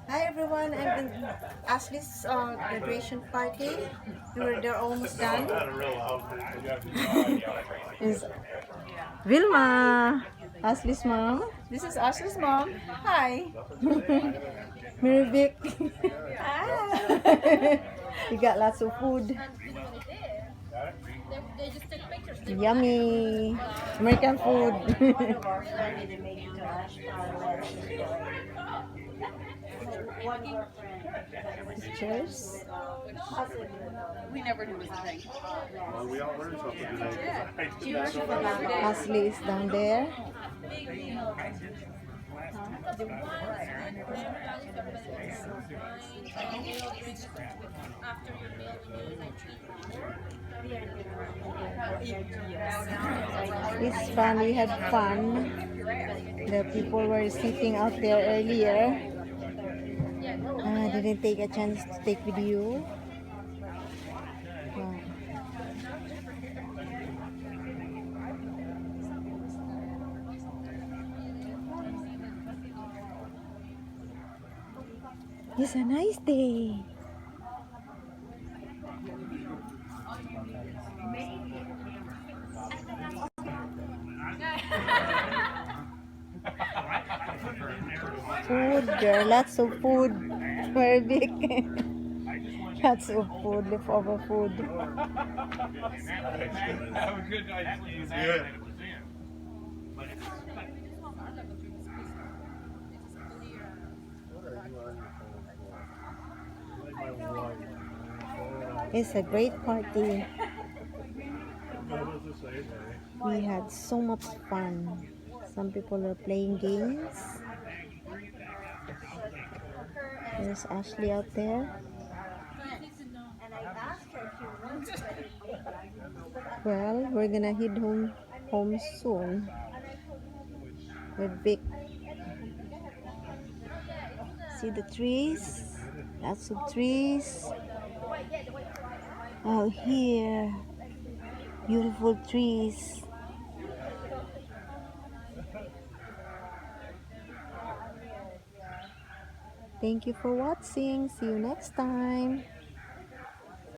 Hi everyone, I'm in Ashley's graduation party. They're almost done. Is Vilma, Ashley's mom. This is Ashley's mom. Hi. Mary Vic. Hi. You got lots of food. Yummy. American food. Pictures. We never knew it was a thing. Well, we all learned something today. Ashley is down there. It's fun. We had fun. The people were sitting out there earlier. I didn't take a chance to take video. Wow. It's a nice day. Food, there are lots of food. Very big. Lots of food, leftover food. Have a good night, please. Good. It's a great party. We had so much fun. Some people are playing games. There's Ashley out there. Well, we're gonna head home soon with Vic. See the trees? Lots of trees. Out here, beautiful trees. Thank you for watching. See you next time.